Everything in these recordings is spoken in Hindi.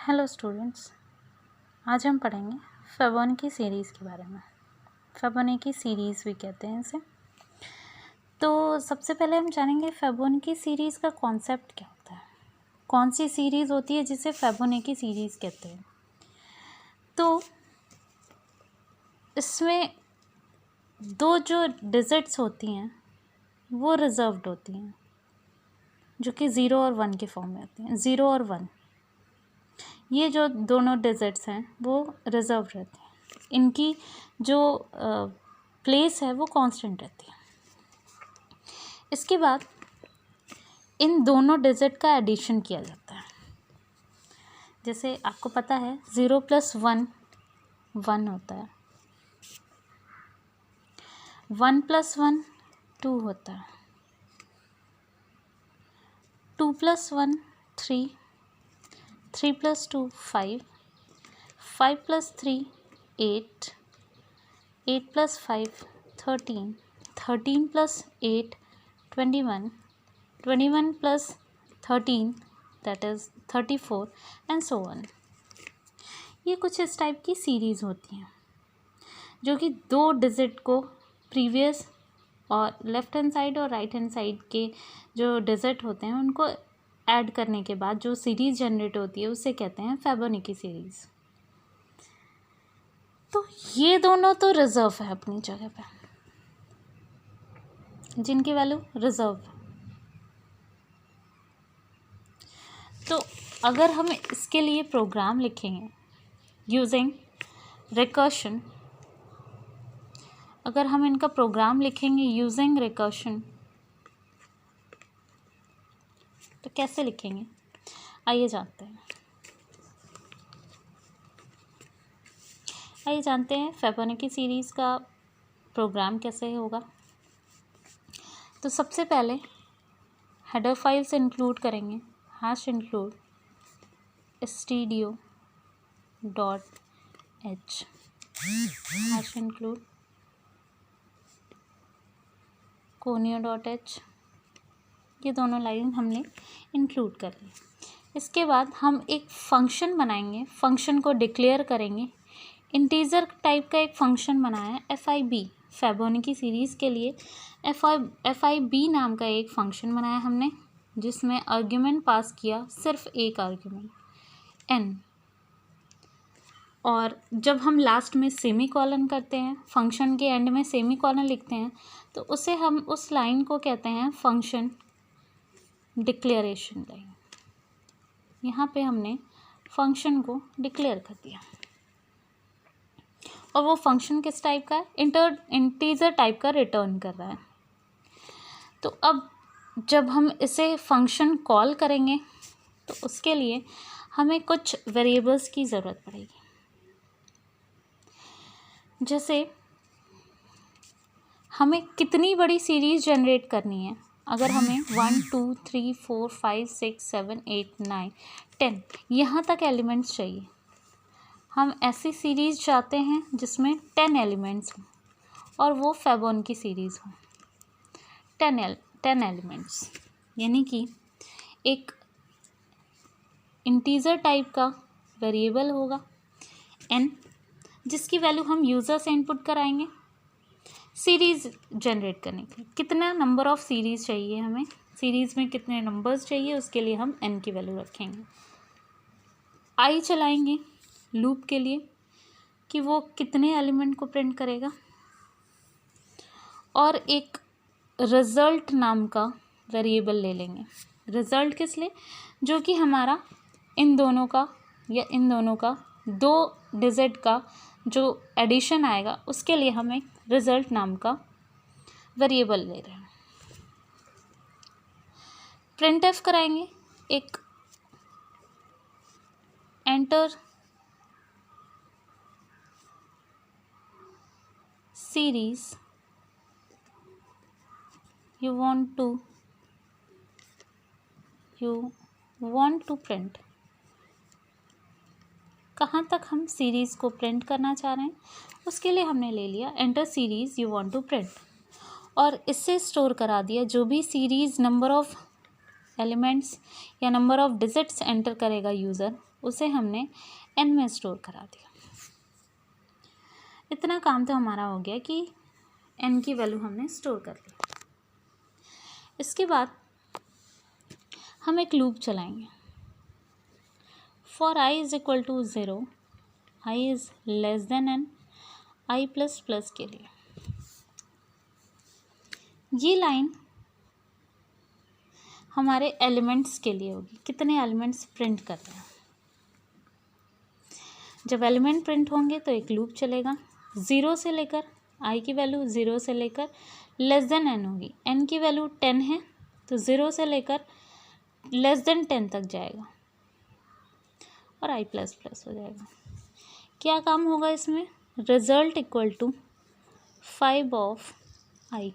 हेलो स्टूडेंट्स, आज हम पढ़ेंगे फिबोनाची सीरीज़ के बारे में। फिबोनाची सीरीज़ भी कहते हैं इसे। तो सबसे पहले हम जानेंगे फिबोनाची सीरीज़ का कॉन्सेप्ट क्या होता है, कौन सी सीरीज़ होती है जिसे फिबोनाची सीरीज़ कहते हैं। तो इसमें दो जो डिजिट्स होती हैं वो रिजर्व्ड होती हैं, जो कि 0 और 1 के फॉर्म में होती हैं। 0 और 1 ये जो दोनों डिजिट्स हैं वो रिजर्व रहते हैं, इनकी जो प्लेस है वो कांस्टेंट रहती है। इसके बाद इन दोनों डिजिट का एडिशन किया जाता है। जैसे आपको पता है 0 + 1 1 होता है, 1 + 1 2 होता है, 2 + 1 3, 3 + 2 5, 5 + 3 8, 8 + 5 13, 13 + 8 21, 21 + 13 that is 34 and so on। ये कुछ इस टाइप की सीरीज़ होती हैं जो कि दो डिजिट को प्रीवियस और लेफ़्ट हैंड साइड और राइट हैंड साइड के जो डिजिट होते हैं उनको ऐड करने के बाद जो सीरीज़ जनरेट होती है उसे कहते हैं फिबोनाची सीरीज़। तो ये दोनों तो रिजर्व है अपनी जगह पे, जिनकी वैल्यू रिजर्व है। तो अगर हम इसके लिए प्रोग्राम लिखेंगे यूजिंग रिकर्शन, अगर हम इनका प्रोग्राम लिखेंगे यूजिंग रिकर्शन तो कैसे लिखेंगे, आइए जानते हैं फिबोनाची सीरीज़ का प्रोग्राम कैसे होगा। तो सबसे पहले हेडर फाइल्स इंक्लूड करेंगे, #include stdio.h, #include conio.h, ये दोनों लाइन हमने इंक्लूड कर ली। इसके बाद हम एक फंक्शन बनाएंगे, फंक्शन को डिक्लेयर करेंगे। इंटीजर टाइप का एक फंक्शन बनाया है fib, फिबोनाची सीरीज़ के लिए fib नाम का एक फंक्शन बनाया हमने, जिसमें आर्ग्यूमेंट पास किया, सिर्फ एक आर्ग्यूमेंट n। और जब हम लास्ट में सेमी कॉलन करते हैं, फंक्शन के एंड में सेमी कॉलन लिखते हैं, तो उसे हम उस लाइन को कहते हैं फंक्शन डिक्लेरेशन लाइन। यहाँ पे हमने फंक्शन को डिक्लेयर कर दिया और वो फंक्शन किस टाइप का है, इंटीजर टाइप का रिटर्न कर रहा है। तो अब जब हम इसे फंक्शन कॉल करेंगे तो उसके लिए हमें कुछ वेरिएबल्स की ज़रूरत पड़ेगी। जैसे हमें कितनी बड़ी सीरीज़ जनरेट करनी है, अगर हमें 1 2 3 4 5 6 7 8 9 10 यहाँ तक एलिमेंट्स चाहिए। हम ऐसी सीरीज़ चाहते हैं जिसमें 10 एलिमेंट्स हों और वो फिबोनाची सीरीज़ हो। 10 एलिमेंट्स यानी कि एक इंटीजर टाइप का वेरिएबल होगा n, जिसकी वैल्यू हम यूज़र से इनपुट कराएंगे सीरीज़ जनरेट करने के लिए। कितना नंबर ऑफ़ सीरीज़ चाहिए हमें, सीरीज़ में कितने नंबर्स चाहिए, उसके लिए हम n की वैल्यू रखेंगे। i चलाएंगे लूप के लिए कि वो कितने एलिमेंट को प्रिंट करेगा, और एक रिज़ल्ट नाम का वेरिएबल ले लेंगे। रिज़ल्ट किस लिए, जो कि हमारा इन दोनों का या इन दोनों का दो डिजिट का जो एडिशन आएगा उसके लिए हम एक रिज़ल्ट नाम का वेरिएबल ले रहे हैं। प्रिंटफ कराएंगे, एक enter series you want to print, कहाँ तक हम सीरीज़ को प्रिंट करना चाह रहे हैं उसके लिए हमने ले लिया enter series you want to print, और इससे स्टोर करा दिया जो भी सीरीज़ नंबर ऑफ़ एलिमेंट्स या नंबर ऑफ डिजिट्स एंटर करेगा यूज़र, उसे हमने n में स्टोर करा दिया। इतना काम तो हमारा हो गया कि n की वैल्यू हमने स्टोर कर ली। इसके बाद हम एक लूप चलाएंगे। For i is equal to 0, i is less than n, i plus plus के लिए ये लाइन हमारे एलिमेंट्स के लिए होगी, कितने एलिमेंट्स प्रिंट कर रहे हैं। जब एलिमेंट प्रिंट होंगे तो एक लूप चलेगा, 0 से लेकर i की वैल्यू 0 से लेकर लेस देन n होगी। n की वैल्यू 10 है तो 0 से लेकर लेस देन 10 तक जाएगा और i प्लस प्लस हो जाएगा। क्या काम होगा इसमें? Result equal to 5 of i।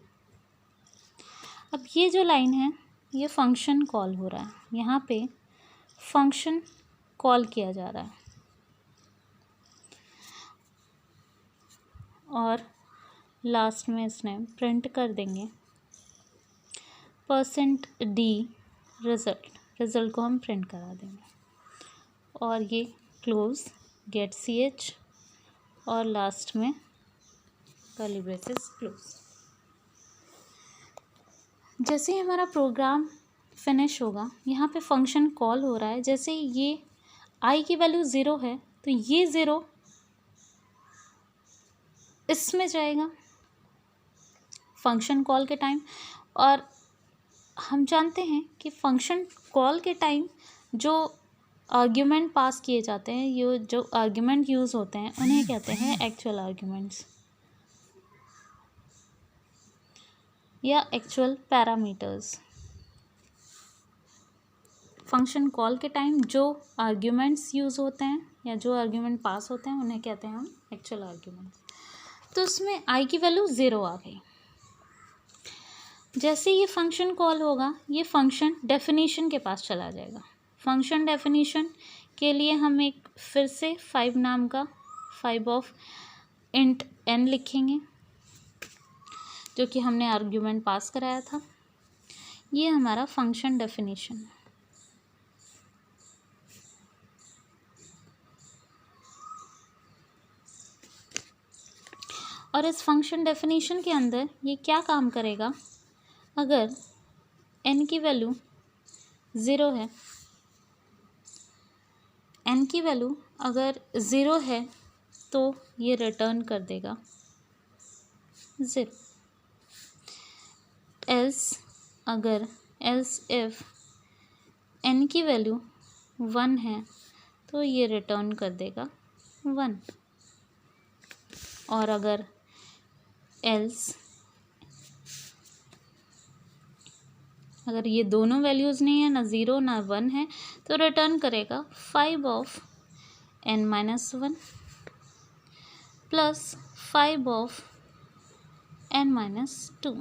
अब ये जो लाइन है ये फंक्शन कॉल हो रहा है, यहाँ पे फंक्शन कॉल किया जा रहा है और लास्ट में इसने प्रिंट कर देंगे %d रिज़ल्ट को हम प्रिंट करा देंगे और ये क्लोज गेट ch और लास्ट में कर्ली ब्रेसेस क्लोज। जैसे ही हमारा प्रोग्राम फिनिश होगा, यहाँ पे फंक्शन कॉल हो रहा है। जैसे ये i की वैल्यू 0 है तो ये 0 इसमें जाएगा फंक्शन कॉल के टाइम। और हम जानते हैं कि फंक्शन कॉल के टाइम जो आर्ग्यूमेंट पास किए जाते हैं, ये जो आर्ग्यूमेंट यूज़ होते हैं उन्हें कहते हैं एक्चुअल आर्ग्यूमेंट्स या एक्चुअल पैरामीटर्स। फंक्शन कॉल के टाइम जो आर्ग्यूमेंट्स यूज़ होते हैं या जो आर्ग्यूमेंट पास होते हैं उन्हें कहते हैं हम एक्चुअल आर्ग्यूमेंट्स। तो इसमें i की वैल्यू 0 आ गई। जैसे ये फंक्शन कॉल होगा, ये फंक्शन डेफिनेशन के पास चला जाएगा। फंक्शन डेफिनेशन के लिए हम एक फिर से 5 नाम का 5 ऑफ इंट n लिखेंगे, जो कि हमने आर्ग्यूमेंट पास कराया था। ये हमारा फंक्शन डेफिनेशन है। और इस फंक्शन डेफिनेशन के अंदर ये क्या काम करेगा? अगर n की वैल्यू 0 है, n की वैल्यू अगर 0 है तो ये रिटर्न कर देगा 0। एल्स इफ n की वैल्यू 1 है तो ये रिटर्न कर देगा 1। और अगर ये दोनों वैल्यूज़ नहीं है, ना 0 ना 1 है, तो रिटर्न करेगा 5 of n-1 plus 5 of n-2।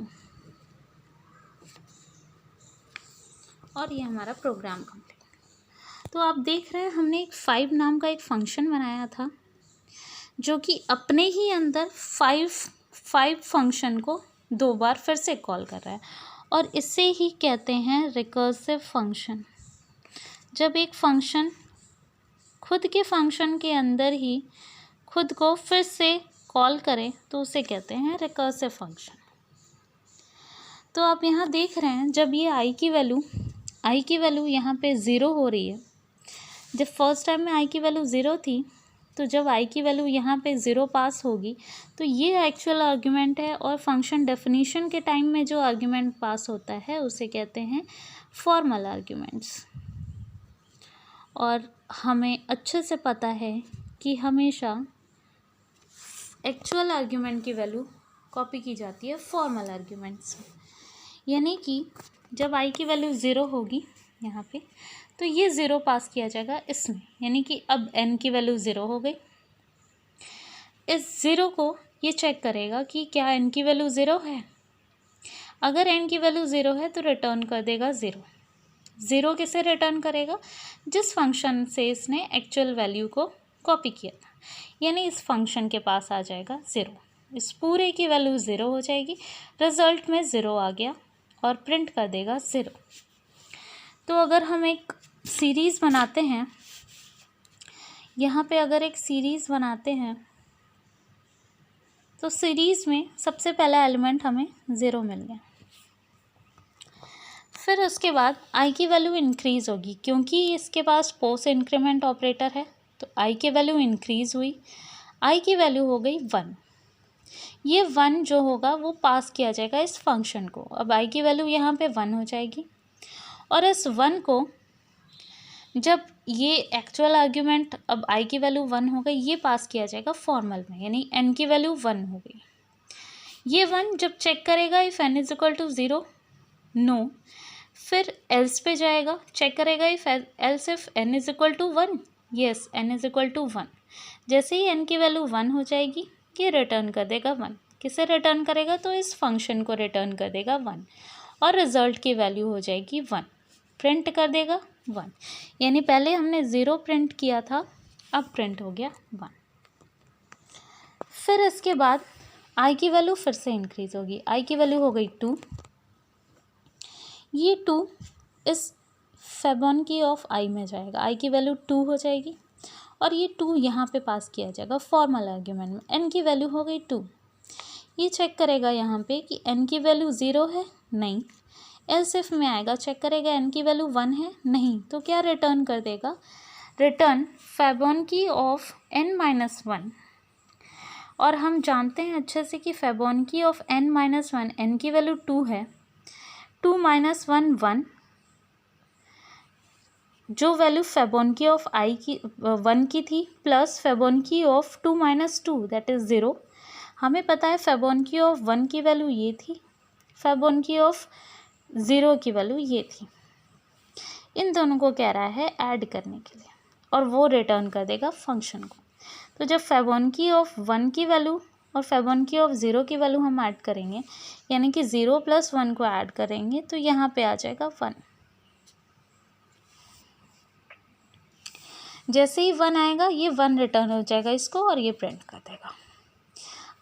और ये हमारा प्रोग्राम कंप्लीट। तो आप देख रहे हैं हमने एक 5 नाम का एक फंक्शन बनाया था जो कि अपने ही अंदर 5 फंक्शन को 2 बार फिर से कॉल कर रहा है और इसे ही कहते हैं रिकर्सिव फंक्शन। जब एक फंक्शन खुद के फंक्शन के अंदर ही खुद को फिर से कॉल करे तो उसे कहते हैं रिकर्सिव फंक्शन। तो आप यहाँ देख रहे हैं जब ये i की वैल्यू यहाँ पे 0 हो रही है। जब फर्स्ट टाइम में i की वैल्यू 0 थी, तो जब i की वैल्यू यहाँ पे 0 पास होगी तो ये एक्चुअल आर्ग्यूमेंट है और फंक्शन डेफिनेशन के टाइम में जो आर्ग्यूमेंट पास होता है उसे कहते हैं फॉर्मल आर्ग्यूमेंट्स। और हमें अच्छे से पता है कि हमेशा एक्चुअल आर्ग्यूमेंट की वैल्यू कॉपी की जाती है फॉर्मल आर्ग्यूमेंट्स में। यानी कि जब i की वैल्यू 0 होगी यहाँ पे तो ये 0 पास किया जाएगा इसमें, यानी कि अब n की वैल्यू 0 हो गई। इस 0 को ये चेक करेगा कि क्या n की वैल्यू 0 है। अगर n की वैल्यू 0 है तो रिटर्न कर देगा 0। 0 किसे रिटर्न करेगा? जिस फंक्शन से इसने एक्चुअल वैल्यू को कॉपी किया था, यानी इस फंक्शन के पास आ जाएगा 0। इस पूरे की वैल्यू 0 हो जाएगी, रिजल्ट में 0 आ गया और प्रिंट कर देगा 0। तो अगर हम एक सीरीज़ बनाते हैं, यहाँ पे अगर एक सीरीज़ बनाते हैं तो सीरीज़ में सबसे पहला एलिमेंट हमें 0 मिल गया। फिर उसके बाद आई की वैल्यू इंक्रीज़ होगी, क्योंकि इसके पास पोस्ट इंक्रीमेंट ऑपरेटर है तो आई की वैल्यू इंक्रीज़ हुई। आई की वैल्यू हो गई 1। ये 1 जो होगा वो पास किया जाएगा इस फंक्शन को। अब आई की वैल्यू यहाँ पे 1 हो जाएगी और इस 1 को जब ये एक्चुअल आर्ग्यूमेंट, अब आई की वैल्यू 1 हो गई, ये पास किया जाएगा फॉर्मल में, यानी एन की वैल्यू 1 हो गई। ये 1 जब चेक करेगा if n is equal to 0, no, फिर एल्स पे जाएगा, चेक करेगा if else if n is equal to 1, yes n is equal to 1। जैसे ही एन की वैल्यू 1 हो जाएगी ये रिटर्न कर देगा 1। किसे रिटर्न करेगा? तो इस फंक्शन को रिटर्न कर देगा 1 और रिजल्ट की वैल्यू हो जाएगी 1, प्रिंट कर देगा 1। यानी पहले हमने 0 प्रिंट किया था, अब प्रिंट हो गया 1। फिर इसके बाद आई की वैल्यू फिर से इंक्रीज़ होगी। आई की वैल्यू हो गई 2। ये 2 इस फेबोनाची ऑफ आई में जाएगा, आई की वैल्यू 2 हो जाएगी और ये 2 यहाँ पे पास किया जाएगा फॉर्मल आर्ग्यूमेंट में। एन की वैल्यू हो गई 2। ये चेक करेगा यहाँ पे कि एन की वैल्यू 0 है, नहीं। एल्स इफ में आएगा, चेक करेगा एन की वैल्यू 1 है, नहीं। तो क्या रिटर्न कर देगा? Return Fibonacci of n minus 1। और हम जानते हैं अच्छे से कि Fibonacci of n minus 1, n की वैल्यू 2 है, 2 माइनस 1 1, जो वैल्यू फेबोनाची ऑफ आई की 1 की थी, plus Fibonacci of 2 minus 2 that is 0। हमें पता है फेबोनाची ऑफ 1 की वैल्यू ये थी, फेबोनाची ऑफ 0 की वैल्यू ये थी। इन दोनों को कह रहा है ऐड करने के लिए और वो रिटर्न कर देगा फंक्शन को। तो जब फेबोनाची ऑफ 1 की वैल्यू और फेबोनाची ऑफ 0 की वैल्यू हम ऐड करेंगे, यानी कि 0 प्लस 1 को ऐड करेंगे तो यहाँ पे आ जाएगा 1। जैसे ही 1 आएगा ये 1 रिटर्न हो जाएगा इसको और ये प्रिंट कर देगा।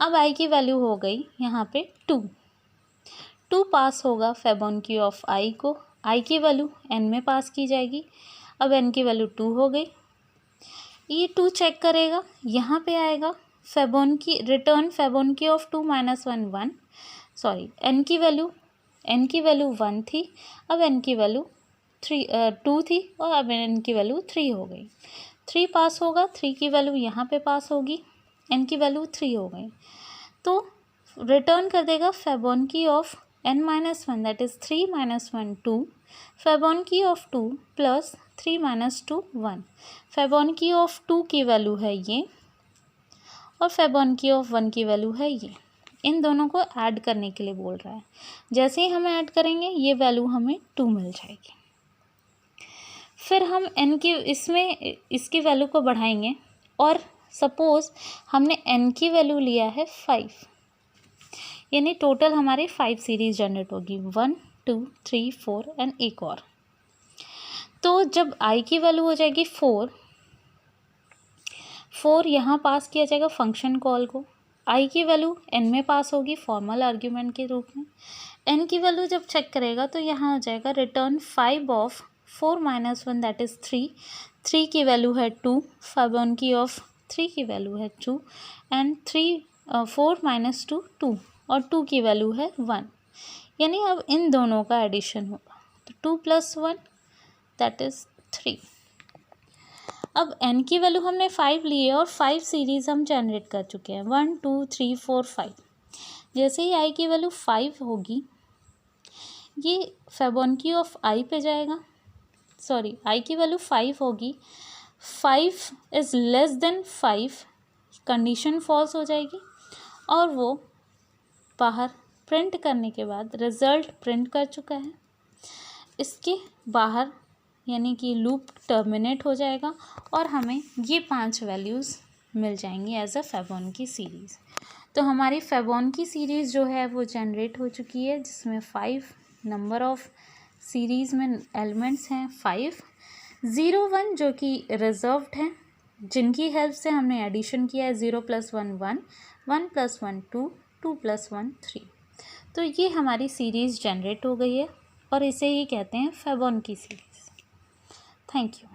अब आई की वैल्यू हो गई यहाँ पे 2 पास होगा फेबोनाची ऑफ आई को, आई की वैल्यू एन में पास की जाएगी। अब एन की वैल्यू 2 हो गई, ये 2 चेक करेगा, यहाँ पे आएगा Fibonacci, return Fibonacci of 2 minus 1 1, sorry n की वैल्यू 1 थी, अब एन की वैल्यू 2 थी और अब एन की वैल्यू 3 हो गई। 3 पास होगा, 3 की वैल्यू यहाँ पे पास होगी, एन की वैल्यू 3 हो गई। तो रिटर्न कर देगा Fibonacci of n minus 1 that is 3 minus 1 2, Fibonacci of 2 plus 3 minus 2 1। Fibonacci of 2 की वैल्यू है ये और फेबोनाची ऑफ 1 की वैल्यू है ये। इन दोनों को ऐड करने के लिए बोल रहा है। जैसे ही हम ऐड करेंगे ये वैल्यू हमें 2 मिल जाएगी। फिर हम n की इसमें इसकी वैल्यू को बढ़ाएंगे और सपोज़ हमने n की वैल्यू लिया है 5, यानी टोटल हमारे 5 सीरीज़ जनरेट होगी, 1 2 3 4 एंड एक और। तो जब i की वैल्यू हो जाएगी 4 यहाँ पास किया जाएगा फंक्शन कॉल को, i की वैल्यू n में पास होगी फॉर्मल आर्ग्यूमेंट के रूप में। n की वैल्यू जब चेक करेगा तो यहाँ हो जाएगा return 5 of 4 minus 1 that is 3। 3 की वैल्यू है 2, फेबोनाची ऑफ 3 की वैल्यू है 2 एंड 4 माइनस 2 2 और 2 की वैल्यू है 1। यानी अब इन दोनों का एडिशन होगा तो 2 प्लस 1 दैट इज़ 3। अब n की वैल्यू हमने 5 ली है और 5 सीरीज़ हम जनरेट कर चुके हैं, 1 2 3 4 5। जैसे ही i की वैल्यू 5 होगी ये फेबोनाची ऑफ i पे जाएगा, सॉरी i की वैल्यू 5 होगी, 5 is less than 5, condition false हो जाएगी और वो बाहर प्रिंट करने के बाद रिज़ल्ट प्रिंट कर चुका है, इसके बाहर यानी कि लूप टर्मिनेट हो जाएगा और हमें ये 5 वैल्यूज़ मिल जाएंगी एज अ फेबोनाची सीरीज़। तो हमारी फेबोनाची सीरीज़ जो है वो जनरेट हो चुकी है, जिसमें 5 नंबर ऑफ़ सीरीज़ में एलिमेंट्स हैं 5, 0 1 जो कि रिजर्व्ड हैं, जिनकी हेल्प से हमने एडिशन किया है 0 प्लस 1 1, 1 प्लस 1 2, 2 प्लस 1 3। तो ये हमारी सीरीज़ जनरेट हो गई है और इसे ही कहते हैं फेबोनाची सीरीज़। Thank you.